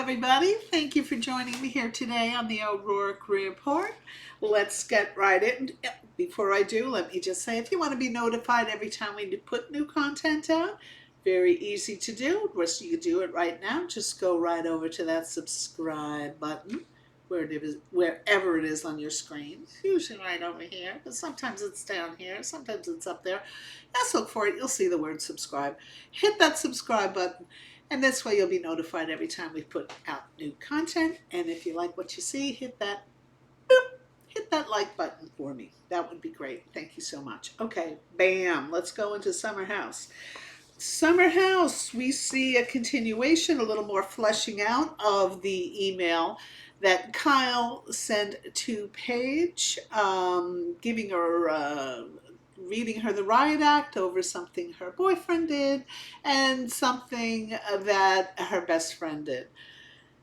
everybody. Thank you for joining me here today on the O'Rourke Report. Let's get right in. Before I do, let me just say if you want to be notified every time we put new content out, very easy to do. You can do it right now. Just go right over to that subscribe button wherever it is on your screen. It's usually right over here, but sometimes it's down here, sometimes it's up there. Just look for it. You'll see the word subscribe. Hit that subscribe button. And this way you'll be notified every time we put out new content. And if you like what you see, hit that like button for me. That would be great. Thank you so much. Okay, bam. Let's go into Summer House. Summer House, we see a continuation, a little more fleshing out of the email that Kyle sent to Paige, giving her reading her the riot act over something her boyfriend did and something that her best friend did.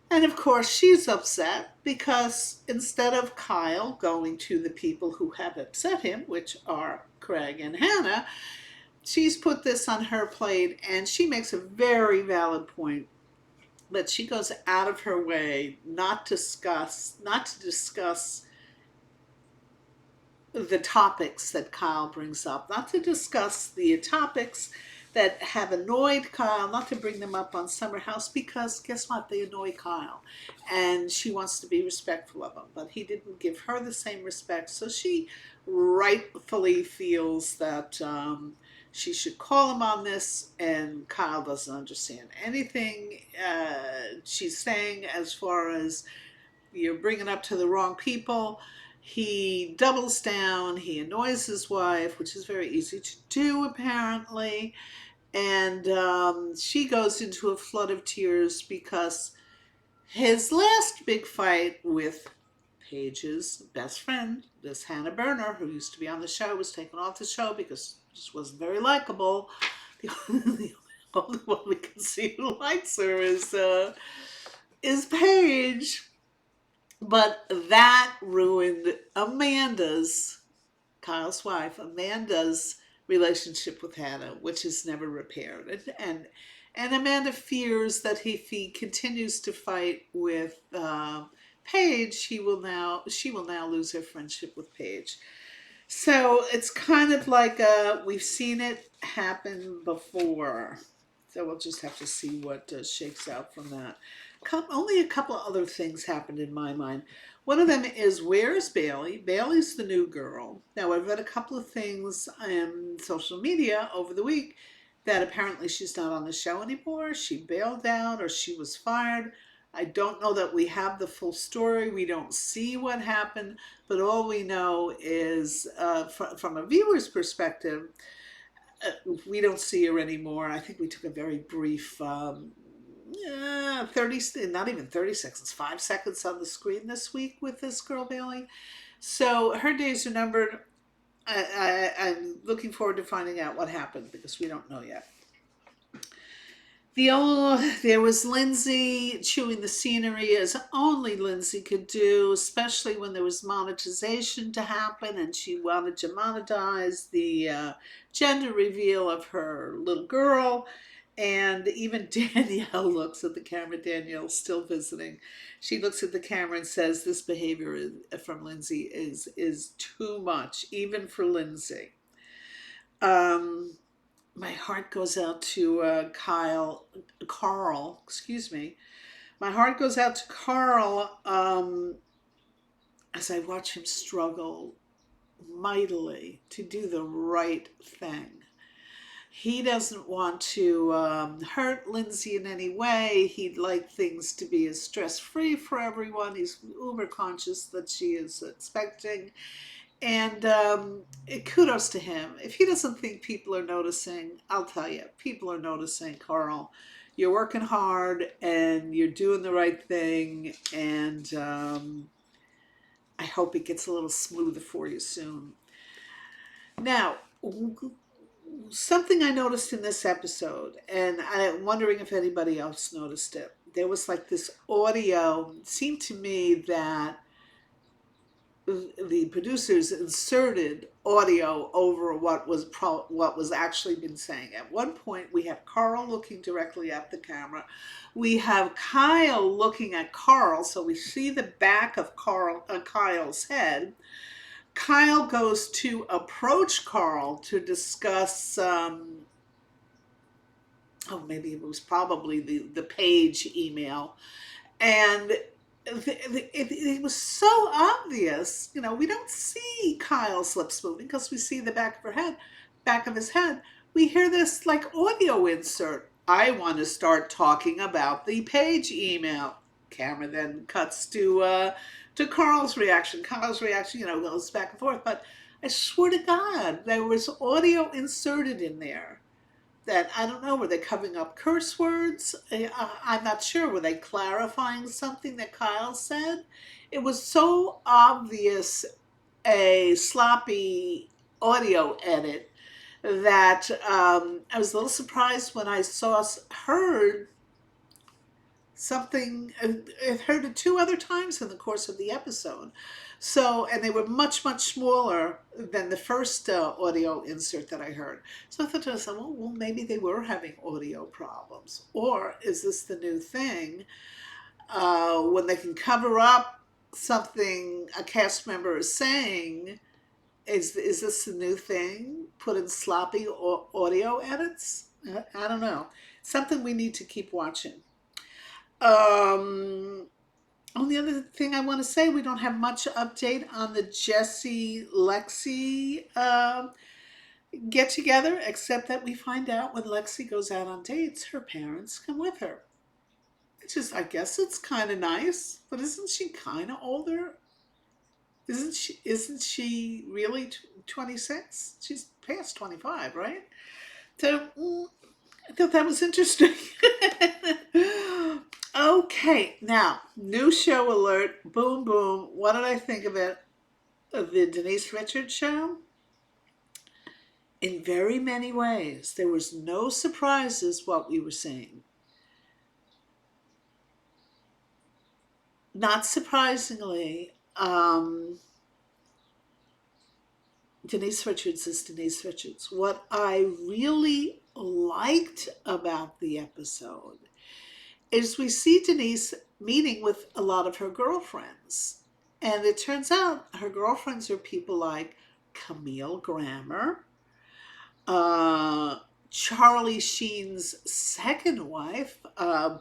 And of course, she's upset because instead of Kyle going to the people who have upset him, which are Craig and Hannah, she's put this on her plate, and she makes a very valid point that she goes out of her way not to discuss the topics that Kyle brings up, not to discuss the topics that have annoyed Kyle, not to bring them up on Summer House, because guess what? They annoy Kyle. And she wants to be respectful of him. But he didn't give her the same respect. So she rightfully feels that she should call him on this. And Kyle doesn't understand anything she's saying as far as you're bringing up to the wrong people. He doubles down, he annoys his wife, which is very easy to do apparently, and she goes into a flood of tears because his last big fight with Paige's best friend, this Hannah Berner, who used to be on the show, was taken off the show because she wasn't very likable. The only one we can see who likes her is Paige. But that ruined Kyle's wife, Amanda's relationship with Hannah, which is never repaired. And Amanda fears that if he continues to fight with Paige, she will now lose her friendship with Paige. So it's kind of like we've seen it happen before. So we'll just have to see what shakes out from that. Only a couple of other things happened in my mind. One of them is, where's Bailey? Bailey's the new girl. Now, I've read a couple of things on social media over the week that apparently she's not on the show anymore. She bailed out or she was fired. I don't know that we have the full story. We don't see what happened, but all we know is from a viewer's perspective, we don't see her anymore. I think we took a very brief 30, not even 30 seconds, 5 seconds on the screen this week with this girl, Bailey. So her days are numbered. I'm looking forward to finding out what happened because we don't know yet. There was Lyndsay chewing the scenery as only Lyndsay could do, especially when there was monetization to happen and she wanted to monetize the gender reveal of her little girl. And even Danielle looks at the camera. Danielle's still visiting. She looks at the camera and says, this behavior from Lyndsay is too much, even for Lyndsay. My heart goes out to Carl, excuse me. My heart goes out to Carl as I watch him struggle mightily to do the right thing. He doesn't want to hurt Lyndsay in any way. He'd like things to be as stress-free for everyone. He's uber conscious that she is expecting. And kudos to him. If he doesn't think people are noticing, I'll tell you, people are noticing, Carl. You're working hard and you're doing the right thing. And I hope it gets a little smoother for you soon. Now, something I noticed in this episode, and I'm wondering if anybody else noticed it. There was like this audio. It seemed to me that the producers inserted audio over what was actually been saying. At one point, we have Carl looking directly at the camera. We have Kyle looking at Carl, so we see the back of Kyle's head. Kyle goes to approach Carl to discuss. Maybe it was probably the Paige email, and it was so obvious. We don't see Kyle's lips moving because we see the back of his head. We hear this like audio insert. I want to start talking about the Paige email. Camera then cuts to Carl's reaction. Carl's reaction, goes back and forth. But I swear to God, there was audio inserted in there that, I don't know, were they covering up curse words? I'm not sure. Were they clarifying something that Kyle said? It was so obvious a sloppy audio edit that I was a little surprised when I heard something. I heard it two other times in the course of the episode. So, and they were much, much smaller than the first audio insert that I heard. So I thought to myself, well, maybe they were having audio problems. Or is this the new thing? When they can cover up something a cast member is saying, is this the new thing? Put in sloppy audio edits? I don't know. Something we need to keep watching. Only other thing I want to say, we don't have much update on the Jesse Lexi get together, except that we find out when Lexi goes out on dates, her parents come with her. I guess it's kind of nice, but isn't she kind of older? Isn't she really 26? She's past 25, right? So I thought that was interesting. Okay, now, new show alert. Boom, boom. What did I think of it? Of the Denise Richards show? In very many ways, there was no surprises what we were seeing. Not surprisingly, Denise Richards is Denise Richards. What I really liked about the episode is we see Denise meeting with a lot of her girlfriends. And it turns out her girlfriends are people like Camille Grammer, Charlie Sheen's second wife,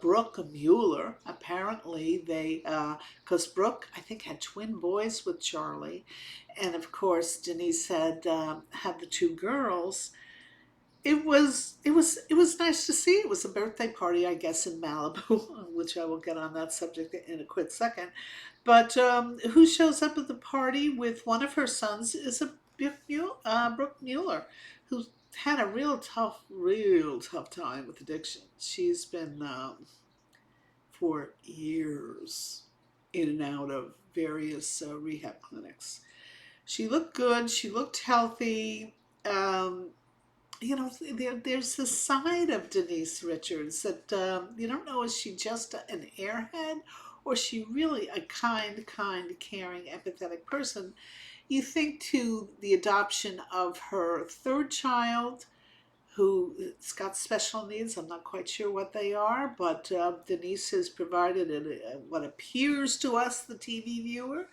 Brooke Mueller. Apparently because Brooke, I think, had twin boys with Charlie. And of course, Denise had the two girls. It was nice to see. It was a birthday party, I guess, in Malibu, which I will get on that subject in a quick second. But who shows up at the party with one of her sons is a Brooke Mueller, who's had a real tough time with addiction. She's been for years in and out of various rehab clinics. She looked good. She looked healthy. There's a side of Denise Richards that you don't know, is she just an airhead or is she really a kind, caring, empathetic person? You think to the adoption of her third child, who's got special needs. I'm not quite sure what they are, but Denise has provided what appears to us, the TV viewer,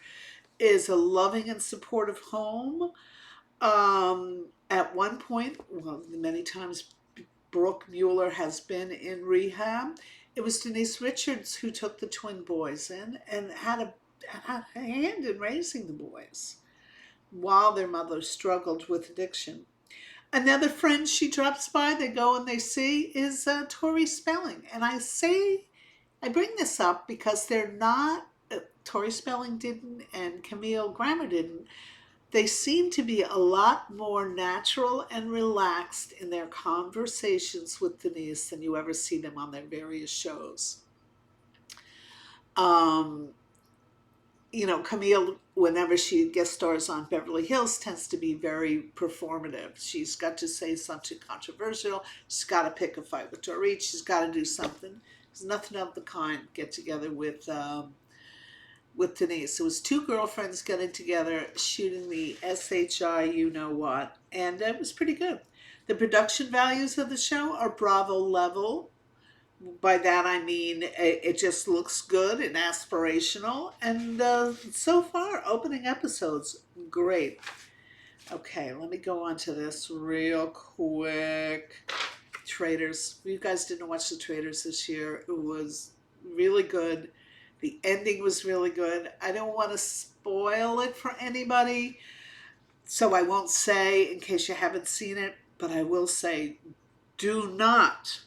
is a loving and supportive home. At one point, well, many times Brooke Mueller has been in rehab. It was Denise Richards who took the twin boys in and had a hand in raising the boys while their mother struggled with addiction. Another friend she drops by, they go and they see, is Tori Spelling. And I bring this up because they're not, Tori Spelling didn't and Camille Grammer didn't. They seem to be a lot more natural and relaxed in their conversations with Denise than you ever see them on their various shows. Camille, whenever she guest stars on Beverly Hills, tends to be very performative. She's got to say something controversial. She's got to pick a fight with Dorit. She's got to do something. There's nothing of the kind get together with with Denise. It was two girlfriends getting together, shooting the SHI you know what, and it was pretty good. The production values of the show are Bravo level. By that I mean it just looks good and aspirational, and so far, opening episodes, great. Okay, let me go on to this real quick. Traitors. You guys didn't watch the Traitors this year. It was really good. The ending was really good. I don't want to spoil it for anybody, so I won't say in case you haven't seen it, but I will say do not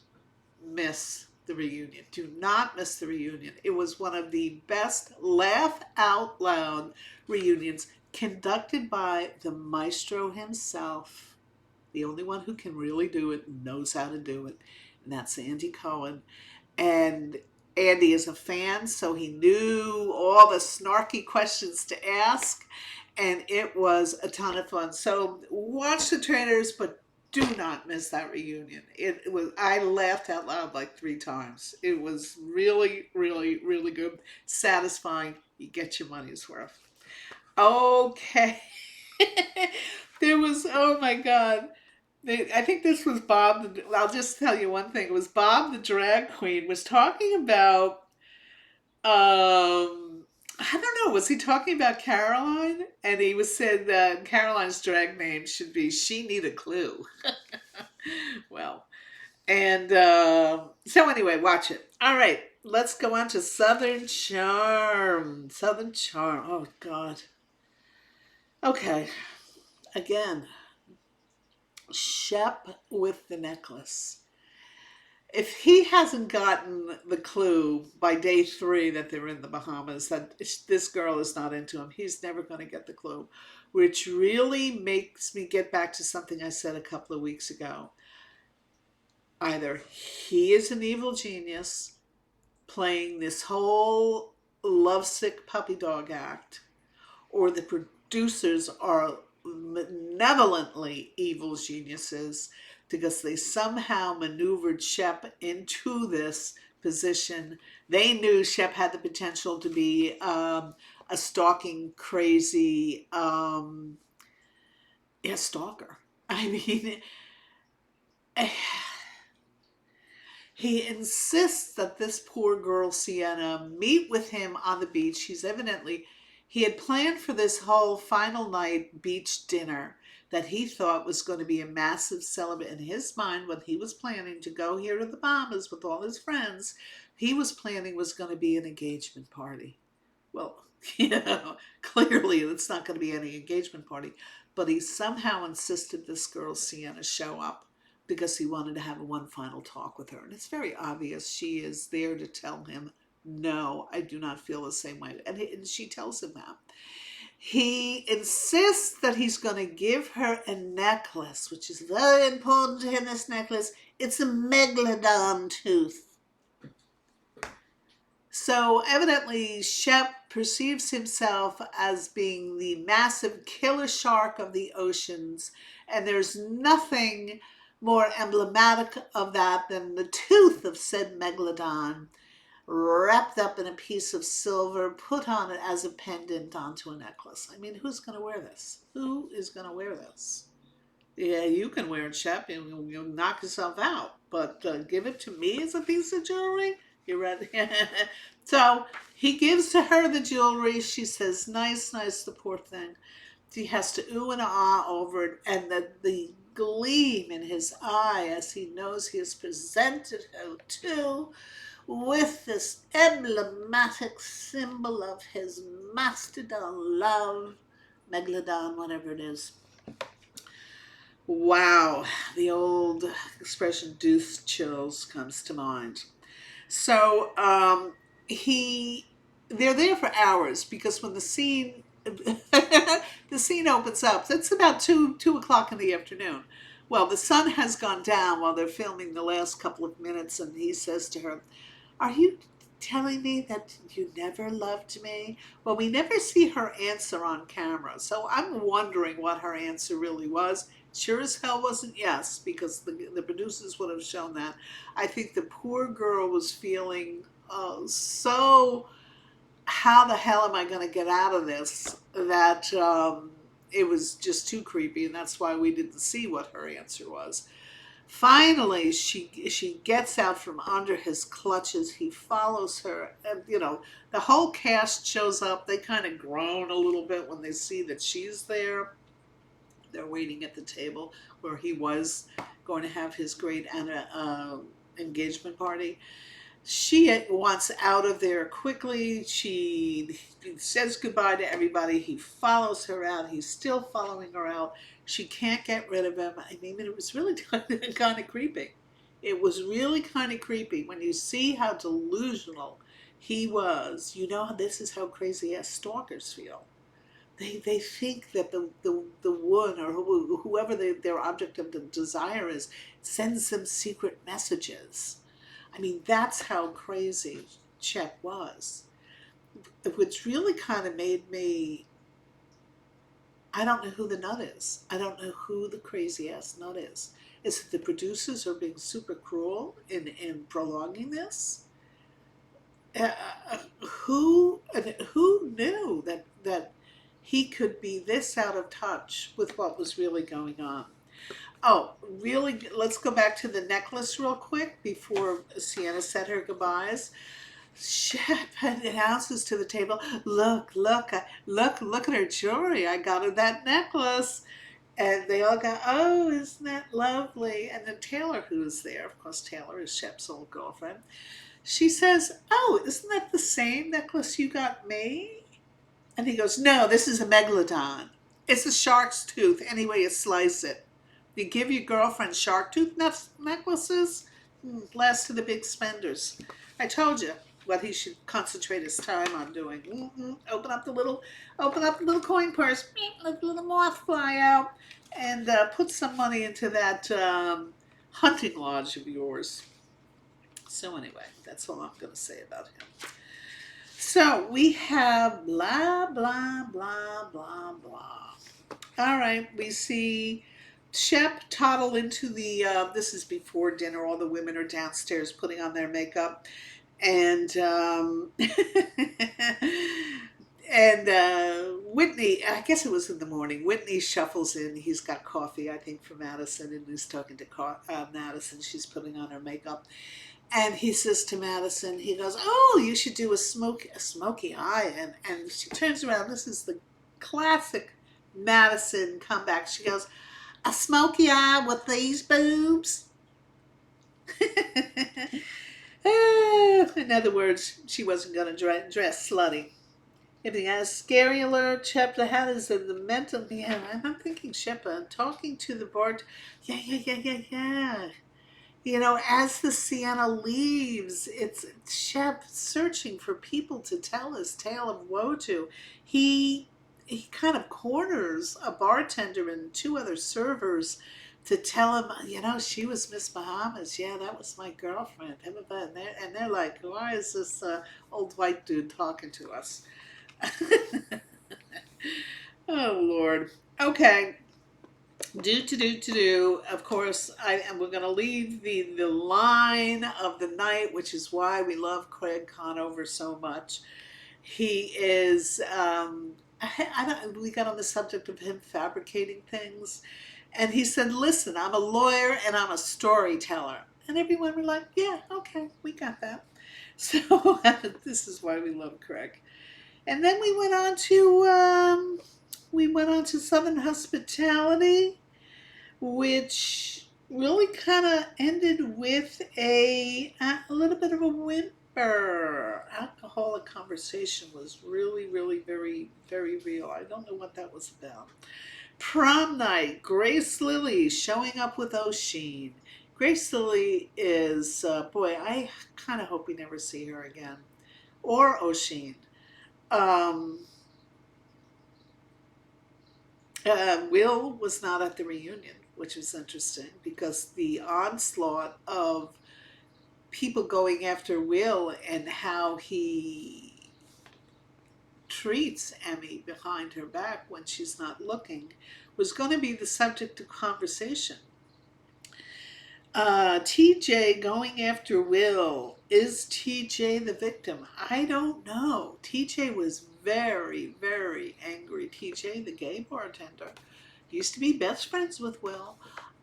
miss the reunion. Do not miss the reunion. It was one of the best laugh out loud reunions conducted by the maestro himself, the only one who can really do it and knows how to do it, and that's Andy Cohen. And Andy is a fan, so he knew all the snarky questions to ask, and it was a ton of fun. So watch the Traitors, but do not miss that reunion. It was, I laughed out loud like 3 times. It was really, really, really good, satisfying. You get your money's worth. Okay. There was, oh my God. I think this was Bob. I'll just tell you one thing. It was Bob the drag queen was talking about, I don't know, was he talking about Caroline? And he was said that Caroline's drag name should be She Need a Clue. Well, and so anyway, watch it. All right, let's go on to Southern Charm. Southern Charm. Oh, God. Okay, again, Shep with the necklace. If he hasn't gotten the clue by day 3 that they're in the Bahamas, that this girl is not into him, he's never going to get the clue, which really makes me get back to something I said a couple of weeks ago. Either he is an evil genius playing this whole lovesick puppy dog act, or the producers are benevolently evil geniuses because they somehow maneuvered Shep into this position. They knew Shep had the potential to be a stalking, crazy, stalker. I mean, he insists that this poor girl, Sienna, meet with him on the beach. He had planned for this whole final night beach dinner that he thought was going to be a massive celebration. In his mind, when he was planning to go here to the Bahamas with all his friends, he was planning was going to be an engagement party. Well, clearly it's not going to be any engagement party, but he somehow insisted this girl, Sienna, show up because he wanted to have one final talk with her. And it's very obvious she is there to tell him, no, I do not feel the same way. And she tells him that. He insists that he's going to give her a necklace, which is very important to him, this necklace. It's a megalodon tooth. So evidently, Shep perceives himself as being the massive killer shark of the oceans, and there's nothing more emblematic of that than the tooth of said megalodon wrapped up in a piece of silver, put on it as a pendant onto a necklace. I mean, who's going to wear this? Who is going to wear this? Yeah, you can wear it, Shep. You'll knock yourself out. But give it to me as a piece of jewelry? You ready? So he gives to her the jewelry. She says, nice, nice, the poor thing. He has to ooh and ah over it. And the gleam in his eye as he knows he has presented her to with this emblematic symbol of his mastodon love, megalodon, whatever it is. Wow, the old expression "deuce chills" comes to mind. So they're there for hours because when the scene the scene opens up, it's about 2 o'clock in the afternoon. Well, the sun has gone down while they're filming the last couple of minutes, and he says to her, are you telling me that you never loved me? Well, we never see her answer on camera, so I'm wondering what her answer really was. Sure as hell wasn't yes, because the producers would have shown that. I think the poor girl was feeling so how the hell am I going to get out of this? That it was just too creepy, and that's why we didn't see what her answer was. Finally, she gets out from under his clutches. He follows her, and the whole cast shows up. They kind of groan a little bit when they see that she's there. They're waiting at the table where he was going to have his great engagement party. She wants out of there quickly. She says goodbye to everybody. He follows her out. He's still following her out. She can't get rid of him. I mean, it was really kind of creepy. It was really kind of creepy when you see how delusional he was. This is how crazy ass stalkers feel. They think that the one or whoever their object of the desire is sends them secret messages. I mean, that's how crazy Shep was. Which really kind of made me, I don't know who the nut is. I don't know who the crazy ass nut is. Is it the producers are being super cruel in prolonging this? Who knew that he could be this out of touch with what was really going on? Oh, really? Let's go back to the necklace real quick before Sienna said her goodbyes. Shep announces to the table, look at her jewelry. I got her that necklace. And they all go, oh, isn't that lovely? And then Taylor, who's there, of course, Taylor is Shep's old girlfriend. She says, oh, isn't that the same necklace you got me? And he goes, no, this is a megalodon. It's a shark's tooth, any way you slice it. You give your girlfriend shark tooth necklaces? Last to the big spenders. I told you what he should concentrate his time on doing. Open up the little coin purse, let the little moth fly out, and put some money into that hunting lodge of yours. So anyway, that's all I'm going to say about him. So we have blah, blah, blah, blah, blah. All right, we see Shep toddle into this is before dinner. All the women are downstairs putting on their makeup. And Whitney, I guess it was in the morning, Whitney shuffles in. He's got coffee, I think, for Madison, and he's talking to Madison. She's putting on her makeup. And he says to Madison, he goes, oh, you should do a smoky eye. And she turns around. This is the classic Madison comeback. She goes, a smoky eye with these boobs? In other words, she wasn't going to dress slutty. If he has scary alert, Shep, how is the mental? Yeah, I'm thinking Shep, talking to the board. Yeah. As the Sienna leaves, it's Shep searching for people to tell his tale of woe to. He kind of corners a bartender and two other servers to tell him, she was Miss Bahamas. Yeah, that was my girlfriend. And they're like, why is this old white dude talking to us? Oh, Lord. Okay. Of course, we're going to leave the line of the night, which is why we love Craig Conover so much. He is, we got on the subject of him fabricating things. And he said, listen, I'm a lawyer and I'm a storyteller. And everyone were like, yeah, okay, we got that. So this is why we love Craig. And then we went on to Southern Hospitality, which really kind of ended with a little bit of a whimper. Alcoholic conversation was really, really very, very real. I don't know what that was about. Prom night, Grace Lilly showing up with O'Sheen. Grace Lilly is, I kind of hope we never see her again. Or O'Sheen. Will was not at the reunion, which was interesting because the onslaught of people going after Will and how he treats Emmy behind her back when she's not looking was going to be the subject of conversation. TJ going after Will Is TJ the victim? I don't know. TJ was very, very angry. TJ, the gay bartender, used to be best friends with Will.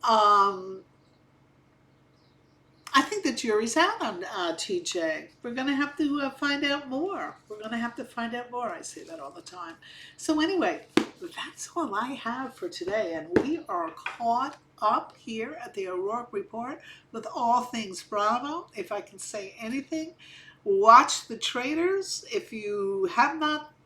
Um, I think the jury's out on TJ. We're going to have to find out more. We're going to have to find out more. I say that all the time. So anyway, that's all I have for today. And we are caught up here at the O'Rourke Report with all things Bravo. If I can say anything, watch the Traitors. If you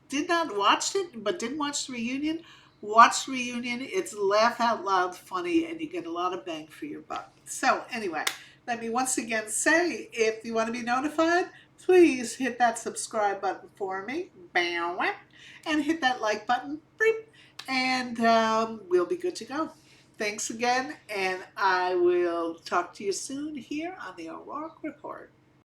did not watch it, but didn't watch the reunion, watch the reunion. It's laugh out loud funny, and you get a lot of bang for your buck. So anyway, let me once again say, if you want to be notified, please hit that subscribe button for me, bam, and hit that like button, beep, and we'll be good to go. Thanks again, and I will talk to you soon here on the O'Rourke Report.